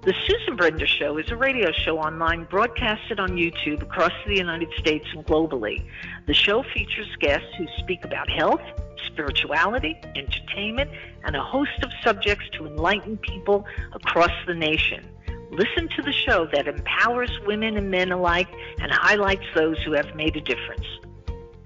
The Susan Brender Show is a radio show online broadcasted on YouTube across the United States and globally. The show features guests who speak about health, spirituality, entertainment, and a host of subjects to enlighten people across the nation. Listen to the show that empowers women and men alike and highlights those who have made a difference.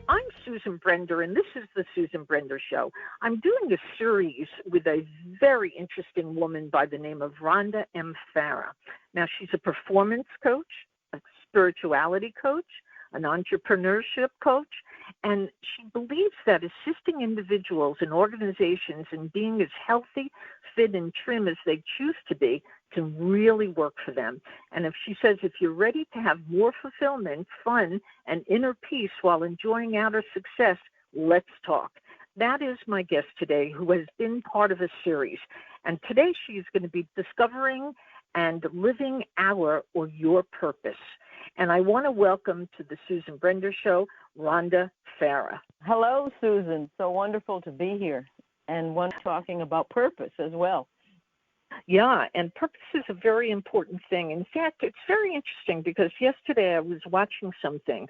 I'm Susan Brender, and this is the Susan Brender Show. I'm doing a series with a very interesting woman by the name of Rhonda M. Farrah. Now, she's a performance coach, a spirituality coach, an entrepreneurship coach, and she believes that assisting individuals and organizations in being as healthy, fit, and trim as they choose to be can really work for them. And if she says, if you're ready to have more fulfillment, fun, and inner peace while enjoying outer success, let's talk. That is my guest today, who has been part of a series. And today she's going to be discovering and living our or your purpose. And I want to welcome to the Susan Brender Show, Rhonda Farrah. Hello, Susan. So wonderful to be here. And one talking about purpose as well. Yeah, and purpose is a very important thing. In fact, it's very interesting because yesterday I was watching something,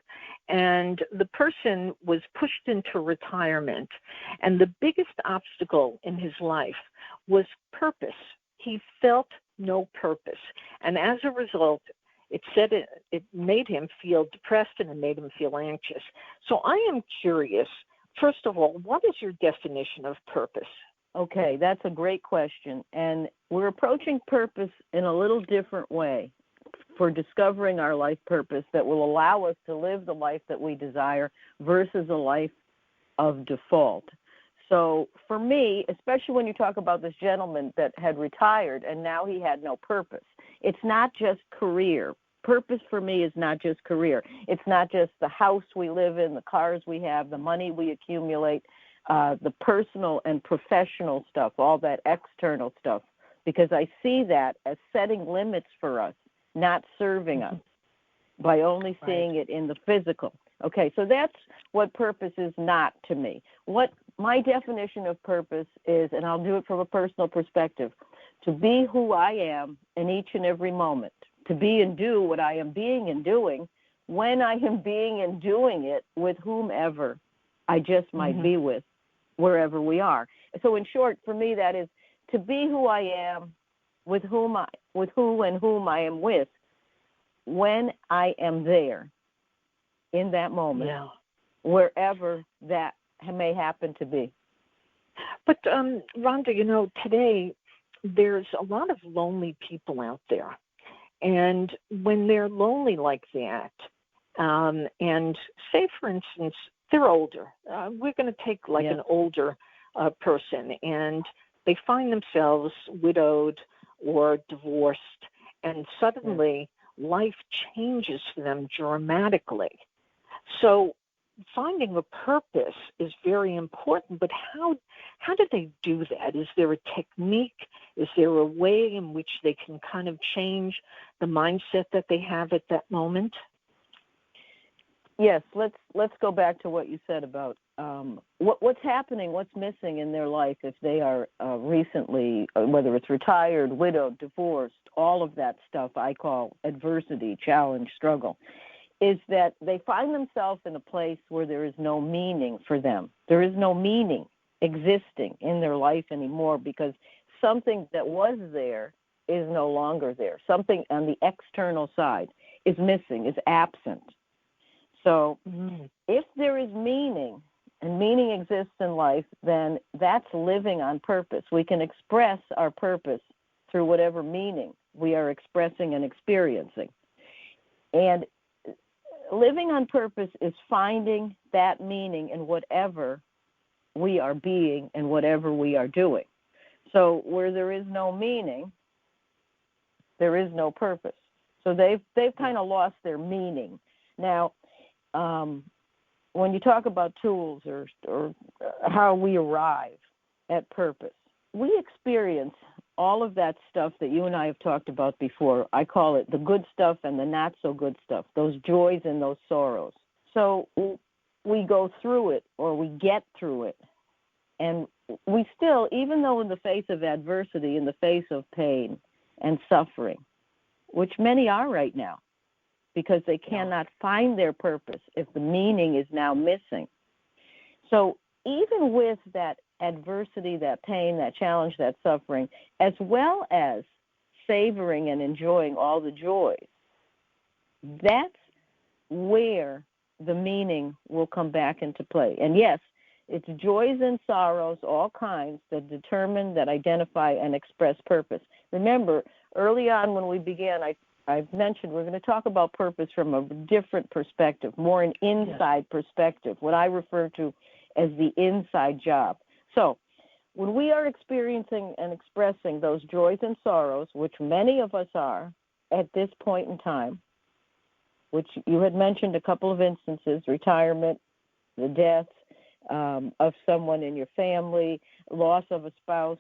and the person was pushed into retirement, and the biggest obstacle in his life was purpose. He felt no purpose, and as a result, it said it made him feel depressed and it made him feel anxious. So I am curious, first of all, what is your definition of purpose? Okay, that's a great question. And we're approaching purpose in a little different way for discovering our life purpose that will allow us to live the life that we desire versus a life of default. So for me, especially when you talk about this gentleman that had retired and now he had no purpose, it's not just career. Purpose for me is not just career. It's not just the house we live in, the cars we have, the money we accumulate, the personal and professional stuff, all that external stuff, because I see that as setting limits for us, not serving us, by only seeing it in the physical. Okay, so that's what purpose is not to me. What my definition of purpose is, and I'll do it from a personal perspective, to be who I am in each and every moment, to be and do what I am being and doing when I am being and doing it with whomever I just might be with, wherever we are. So in short, for me, that is to be who I am with who and whom I am with when I am there in that moment, wherever that may happen to be. But Rhonda, today there's a lot of lonely people out there. And when they're lonely like that, and say, for instance, they're older. We're going to take an older person, and they find themselves widowed or divorced, and suddenly life changes for them dramatically. So finding a purpose is very important, but how do they do that? Is there a technique? Is there a way in which they can kind of change the mindset that they have at that moment? Yes, let's go back to what you said about what's happening, what's missing in their life if they are recently, whether it's retired, widowed, divorced, all of that stuff I call adversity, challenge, struggle, is that they find themselves in a place where there is no meaning for them. There is no meaning existing in their life anymore because something that was there is no longer there. Something on the external side is missing, is absent. So if there is meaning, and meaning exists in life, then that's living on purpose. We can express our purpose through whatever meaning we are expressing and experiencing. And living on purpose is finding that meaning in whatever we are being and whatever we are doing. So where there is no meaning, there is no purpose. So they've kind of lost their meaning. Now, when you talk about tools or how we arrive at purpose, we experience all of that stuff that you and I have talked about before. I call it the good stuff and the not so good stuff, those joys and those sorrows. So we go through it or we get through it. And we still, even though in the face of adversity, in the face of pain, and suffering, which many are right now, because they cannot find their purpose if the meaning is now missing. So even with that adversity, that pain, that challenge, that suffering, as well as savoring and enjoying all the joys, that's where the meaning will come back into play. And yes, it's joys and sorrows, all kinds, that determine, that identify, and express purpose. Remember, early on when we began, I've mentioned we're going to talk about purpose from a different perspective, more an inside perspective, what I refer to as the inside job. So when we are experiencing and expressing those joys and sorrows, which many of us are at this point in time, which you had mentioned a couple of instances, retirement, the death of someone in your family, loss of a spouse,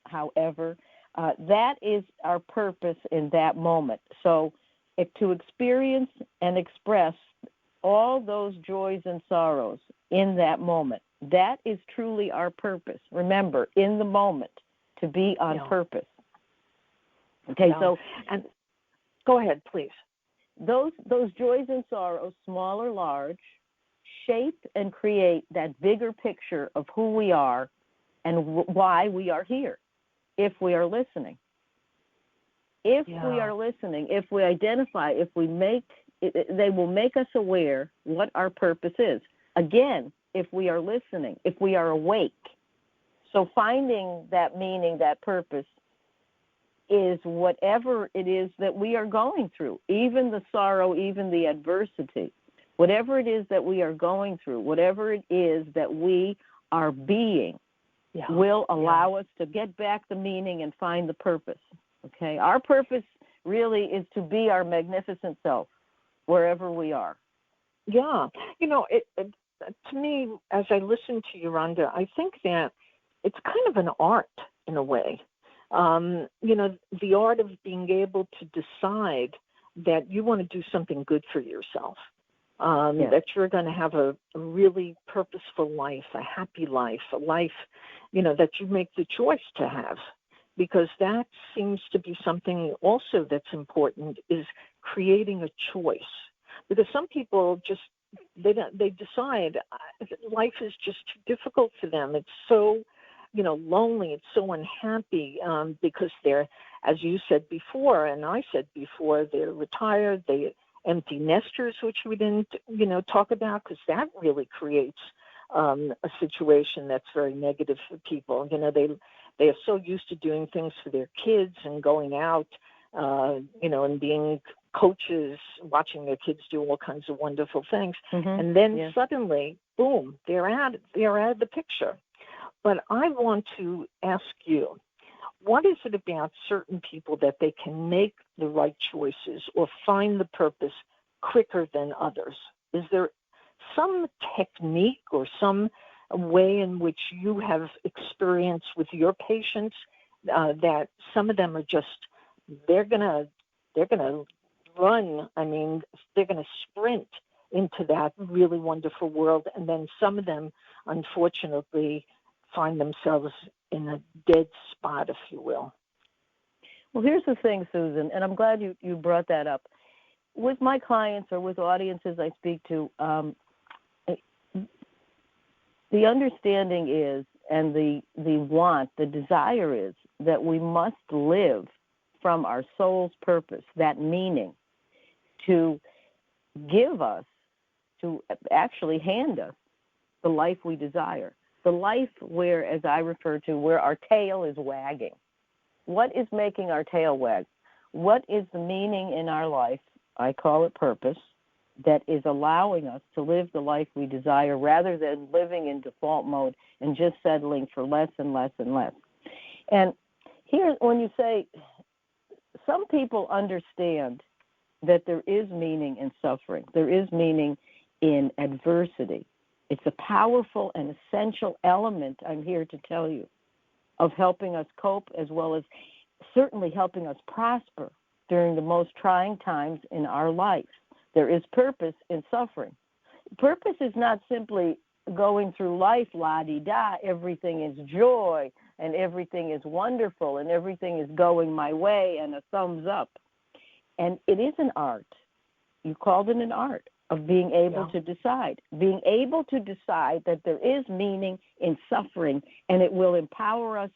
however, that is our purpose in that moment. So to experience and express all those joys and sorrows in that moment, that is truly our purpose. Remember, in the moment, to be on purpose. Okay, so and go ahead, please. Those joys and sorrows, small or large, shape and create that bigger picture of who we are and why we are here, if we are listening. If we are listening, if we identify, if we they will make us aware what our purpose is. Again, if we are listening, if we are awake. So finding that meaning, that purpose, is whatever it is that we are going through, even the sorrow, even the adversity, whatever it is that we are going through, whatever it is that we are being, will allow us to get back the meaning and find the purpose. Okay, our purpose really is to be our magnificent self wherever we are. Yeah, to me, as I listen to you, Rhonda, I think that it's kind of an art in a way. The art of being able to decide that you want to do something good for yourself, that you're going to have a really purposeful life, a happy life, a life, that you make the choice to have, because that seems to be something also that's important, is creating a choice. Because some people just, they decide life is just too difficult for them. It's so lonely, it's so unhappy, because they're, as you said before, and I said before, they're retired, they empty nesters, which we didn't, talk about, because that really creates a situation that's very negative for people. They are so used to doing things for their kids and going out, and being coaches, watching their kids do all kinds of wonderful things, and then suddenly, boom, they're out of the picture. But I want to ask you, what is it about certain people that they can make the right choices or find the purpose quicker than others? Is there some technique or some way in which you have experience with your patients that some of them are just, they're gonna run, they're gonna sprint into that really wonderful world, and then some of them, unfortunately, find themselves in a dead spot, if you will? Well, here's the thing, Susan, and I'm glad you brought that up. With my clients or with audiences I speak to, the understanding is, and the want, the desire is, that we must live from our soul's purpose, that meaning, to give us, to actually hand us the life we desire. The life where, as I refer to, where our tail is wagging. What is making our tail wag? What is the meaning in our life, I call it purpose, that is allowing us to live the life we desire rather than living in default mode and just settling for less and less and less? And here, when you say, some people understand that there is meaning in suffering, there is meaning in adversity. It's a powerful and essential element, I'm here to tell you, of helping us cope, as well as certainly helping us prosper during the most trying times in our life. There is purpose in suffering. Purpose is not simply going through life la-di-da, everything is joy, and everything is wonderful and everything is going my way and a thumbs up. And it is an art. You called it an art of being able to decide, that there is meaning in suffering, and it will empower us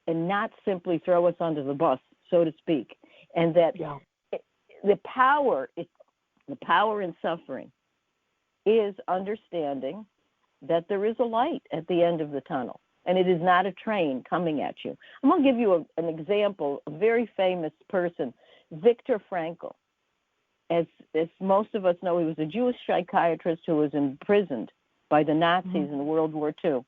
and not simply throw us under the bus, so to speak. And that the power in suffering is understanding that there is a light at the end of the tunnel, and it is not a train coming at you. I'm going to give you an example, a very famous person, Viktor Frankl. As most of us know, he was a Jewish psychiatrist who was imprisoned by the Nazis in World War II.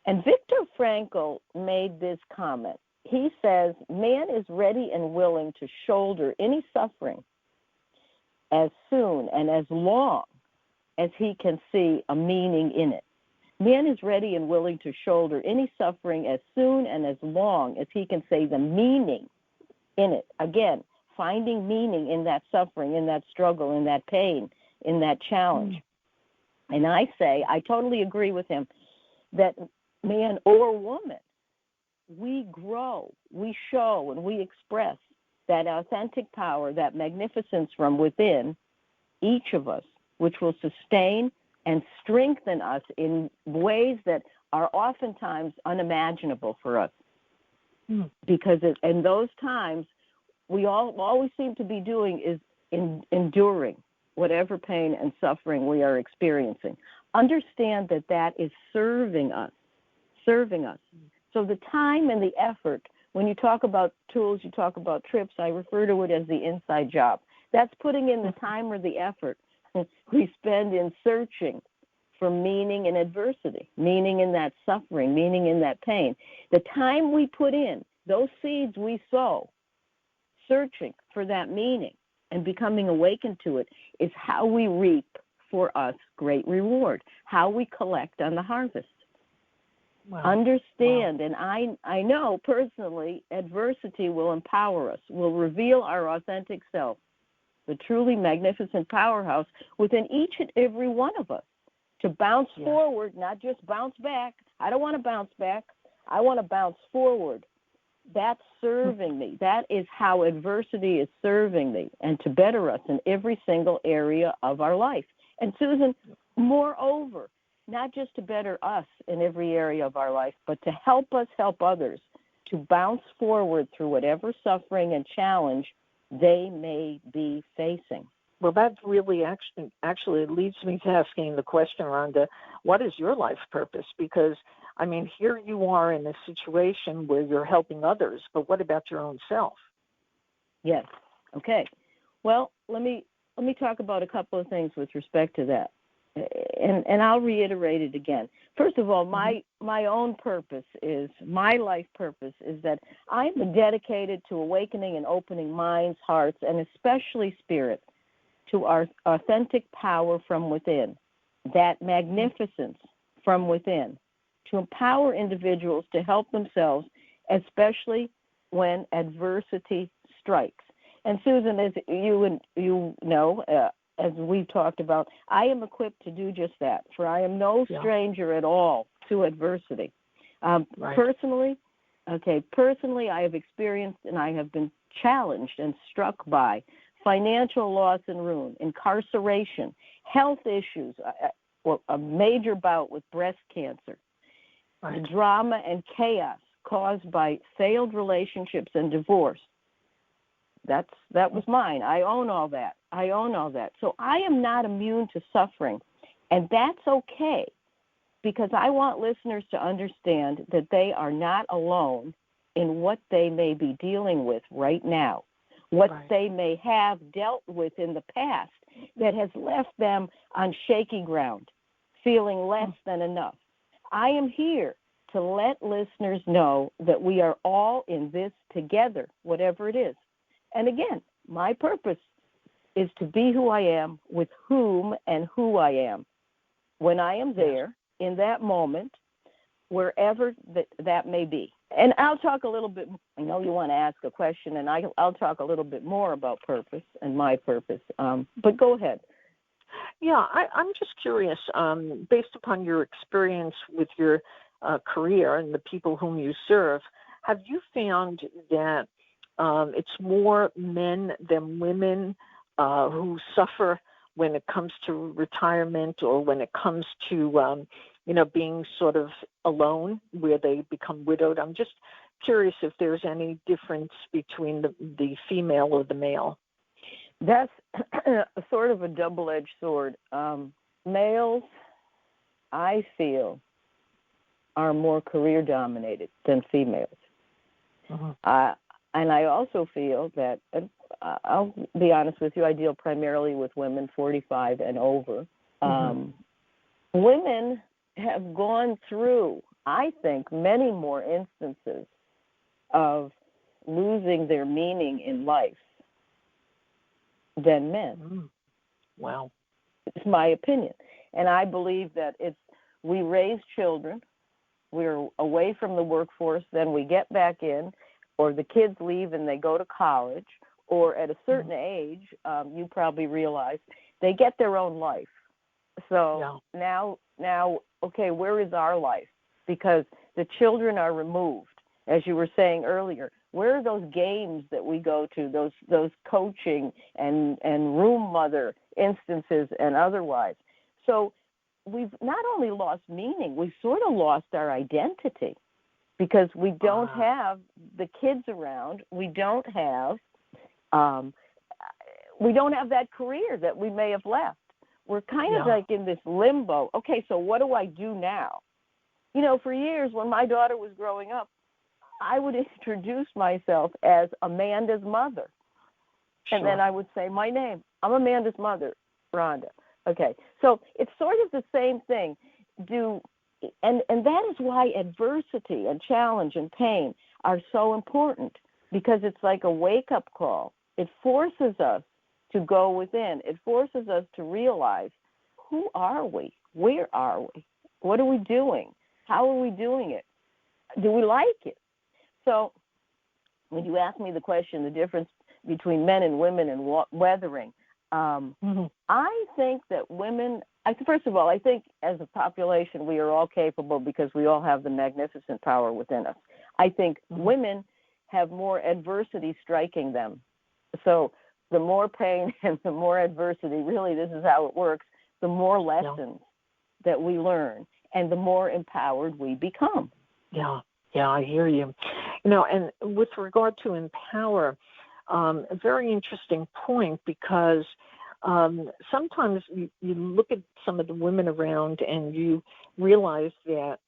And Viktor Frankl made this comment. He says, man is ready and willing to shoulder any suffering as soon and as long as he can see a meaning in it. Man is ready and willing to shoulder any suffering as soon and as long as he can see the meaning in it. Again, finding meaning in that suffering, in that struggle, in that pain, in that challenge. And I say, I totally agree with him, that man or woman, we grow, we show, and we express that authentic power, that magnificence from within each of us, which will sustain and strengthen us in ways that are oftentimes unimaginable for us. Because in those times, we always seem to be doing is enduring whatever pain and suffering we are experiencing. Understand that is serving us. So the time and the effort, when you talk about tools, you talk about trips, I refer to it as the inside job. That's putting in the time or the effort we spend in searching for meaning in adversity, meaning in that suffering, meaning in that pain. The time we put in, those seeds we sow, searching for that meaning and becoming awakened to it, is how we reap for us great reward, how we collect on the harvest. Wow. Understand, and I know personally, adversity will empower us, will reveal our authentic self, the truly magnificent powerhouse within each and every one of us, to bounce forward, not just bounce back. I don't want to bounce back. I want to bounce forward. That's serving me. That is how adversity is serving me, and to better us in every single area of our life. And Susan, moreover, not just to better us in every area of our life, but to help us help others to bounce forward through whatever suffering and challenge they may be facing. Well, that really actually leads me to asking the question, Rhonda, what is your life purpose? Because, I mean, here you are in a situation where you're helping others, but what about your own self? Yes. Okay. Well, let me talk about a couple of things with respect to that. And I'll reiterate it again. First of all, my own purpose is, my life purpose is that I'm dedicated to awakening and opening minds, hearts, and especially spirits to our authentic power from within, that magnificence from within, to empower individuals to help themselves, especially when adversity strikes. And Susan, as you know, as we've talked about, I am equipped to do just that, for I am no stranger at all to adversity. Personally, I have experienced and I have been challenged and struck by financial loss and ruin, incarceration, health issues, a major bout with breast cancer, the drama and chaos caused by failed relationships and divorce. That was mine. I own all that. So I am not immune to suffering, and that's okay, because I want listeners to understand that they are not alone in what they may be dealing with right now, what they may have dealt with in the past that has left them on shaky ground, feeling less than enough. I am here to let listeners know that we are all in this together, whatever it is. And again, my purpose is to be who I am with whom and who I am when I am there in that moment, wherever that may be. And I'll talk a little bit, I know you want to ask a question, and I'll talk a little bit more about purpose and my purpose, but go ahead. Yeah, I'm just curious, based upon your experience with your career and the people whom you serve, have you found that it's more men than women who suffer when it comes to retirement or when it comes to, being sort of alone where they become widowed? I'm just curious if there's any difference between the female or the male. That's sort of a double-edged sword. Males, I feel, are more career-dominated than females. Uh-huh. And I also feel that, I'll be honest with you, I deal primarily with women 45 and over. Women have gone through, I think, many more instances of losing their meaning in life than men. Wow. It's my opinion. And I believe that we raise children, we're away from the workforce, then we get back in, or the kids leave and they go to college, or at a certain age, you probably realize, they get their own life. So now, okay, where is our life? Because the children are removed. As you were saying earlier, where are those games that we go to, those coaching and room mother instances and otherwise? So we've not only lost meaning, we've sort of lost our identity because we don't have the kids around. We don't have that career that we may have left. We're kind of like in this limbo. Okay, so what do I do now? For years when my daughter was growing up, I would introduce myself as Amanda's mother. And then I would say my name. I'm Amanda's mother, Rhonda. Okay, so it's sort of the same thing. And that is why adversity and challenge and pain are so important, because it's like a wake-up call. It forces us to go within. It forces us to realize, who are we? Where are we? What are we doing? How are we doing it? Do we like it? So when you ask me the question, the difference between men and women and weathering, I think that women, first of all, I think as a population we are all capable because we all have the magnificent power within us. I think women have more adversity striking them. So the more pain and the more adversity, really this is how it works, the more lessons that we learn and the more empowered we become. Yeah, I hear you. And with regard to empower, a very interesting point, because sometimes you look at some of the women around and you realize that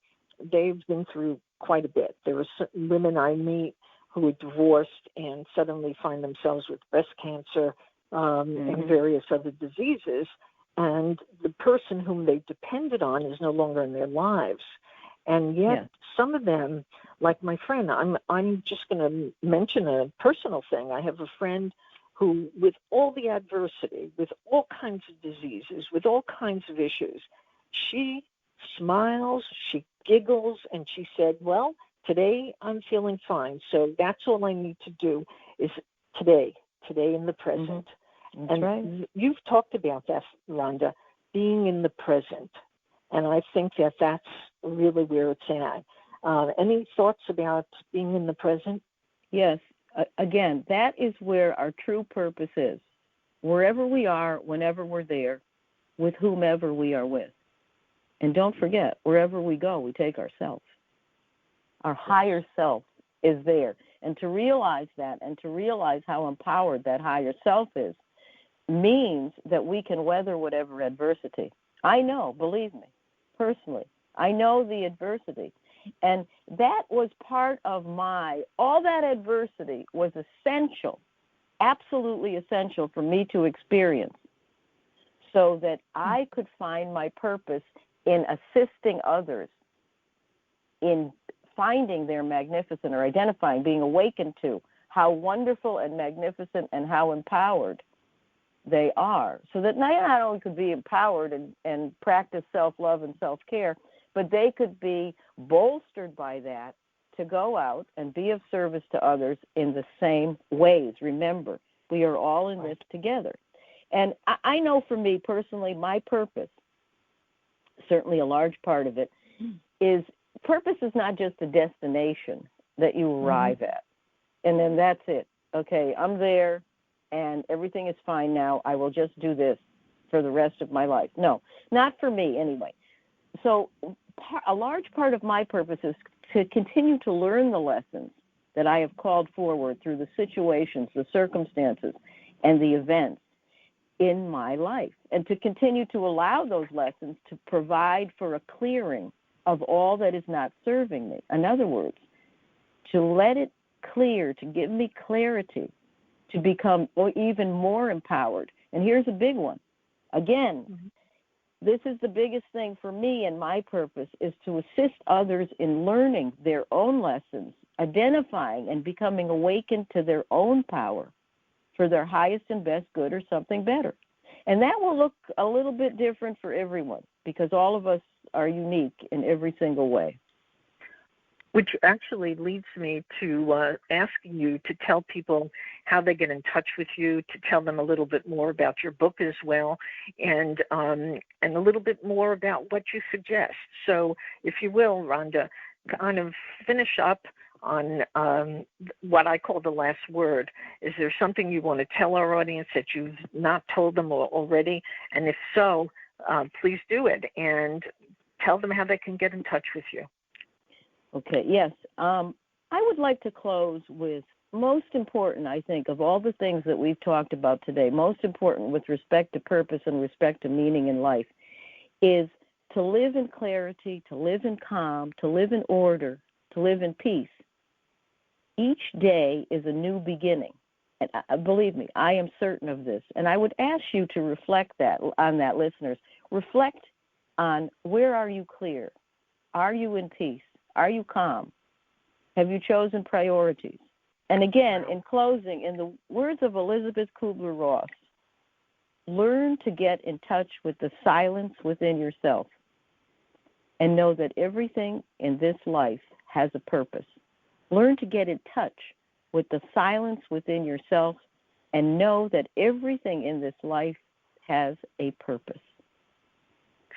they've been through quite a bit. There are women I meet who are divorced and suddenly find themselves with breast cancer and various other diseases, and the person whom they depended on is no longer in their lives. And yet some of them, like my friend, I'm just going to mention a personal thing. I have a friend who, with all the adversity, with all kinds of diseases, with all kinds of issues, she smiles, she giggles, and she said, well, today I'm feeling fine. So that's all I need to do is today in the present. That's right. You've talked about that, Rhonda, being in the present. And I think that that's really where it's at. Any thoughts about being in the present? Yes. Again, that is where our true purpose is. Wherever we are, whenever we're there, with whomever we are with. And don't forget, wherever we go, we take ourselves. Our higher self is there. And to realize that and to realize how empowered that higher self is means that we can weather whatever adversity. I know, believe me, personally, I know the adversity. And that was part of all that adversity was essential, absolutely essential for me to experience so that I could find my purpose in assisting others in finding their magnificent or identifying, being awakened to how wonderful and magnificent and how empowered they are, so that they not only could be empowered and practice self-love and self-care, but they could be bolstered by that to go out and be of service to others in the same ways. Remember, we are all in this together. And I know for me personally, my purpose, certainly a large part of it, is purpose is not just a destination that you arrive at, and then that's it. Okay, I'm there, and everything is fine now. I will just do this for the rest of my life. No, not for me anyway. So a large part of my purpose is to continue to learn the lessons that I have called forward through the situations, the circumstances, and the events in my life, and to continue to allow those lessons to provide for a clearing of all that is not serving me. In other words, to let it clear, to give me clarity, to become even more empowered. And here's a big one. Again, this is the biggest thing for me, and my purpose is to assist others in learning their own lessons, identifying and becoming awakened to their own power for their highest and best good or something better. And that will look a little bit different for everyone, because all of us are unique in every single way. Which actually leads me to asking you to tell people how they get in touch with you, to tell them a little bit more about your book as well, and a little bit more about what you suggest. So, if you will, Rhonda, kind of finish up on what I call the last word. Is there something you want to tell our audience that you've not told them already? And if so, please do it, and tell them how they can get in touch with you. Okay, yes. I would like to close with, most important, I think, of all the things that we've talked about today, most important with respect to purpose and respect to meaning in life, is to live in clarity, to live in calm, to live in order, to live in peace. Each day is a new beginning. And believe me, I am certain of this. And I would ask you to reflect on that, listeners. Reflect on, where are you clear? Are you in peace? Are you calm? Have you chosen priorities? And again, in closing, in the words of Elizabeth Kubler-Ross, learn to get in touch with the silence within yourself and know that everything in this life has a purpose. Learn to get in touch with the silence within yourself and know that everything in this life has a purpose.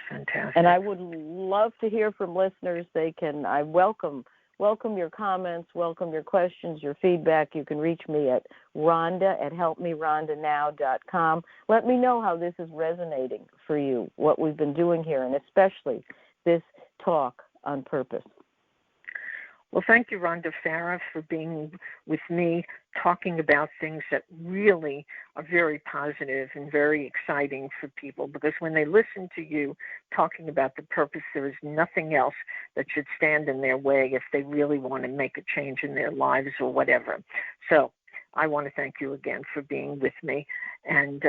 Fantastic. And I would love to hear from listeners. I welcome your comments, welcome your questions, your feedback. You can reach me at Rhonda at helpmerhondanow.com. Let me know how this is resonating for you, what we've been doing here, and especially this talk on purpose. Well, thank you, Rhonda Farrah, for being with me, talking about things that really are very positive and very exciting for people, because when they listen to you talking about the purpose, there is nothing else that should stand in their way if they really want to make a change in their lives or whatever. So I want to thank you again for being with me. And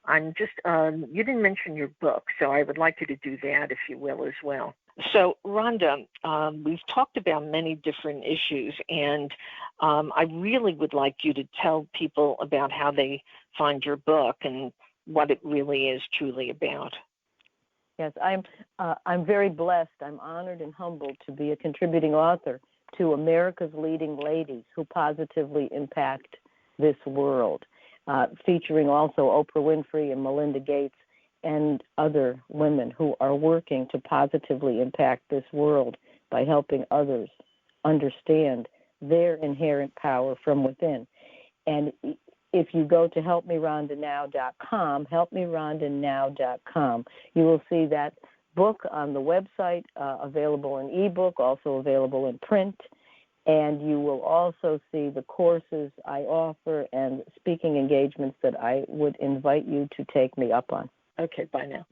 I'm just, you didn't mention your book, so I would like you to do that, if you will, as well. So, Rhonda, we've talked about many different issues, and I really would like you to tell people about how they find your book and what it really is truly about. Yes, I'm very blessed. I'm honored and humbled to be a contributing author to America's Leading Ladies Who Positively Impact This World, featuring also Oprah Winfrey and Melinda Gates and other women who are working to positively impact this world by helping others understand their inherent power from within. And if you go to helpmerhondanow.com, helpmerhondanow.com, you will see that book on the website, available in ebook, also available in print, and you will also see the courses I offer and speaking engagements that I would invite you to take me up on. Okay, bye now.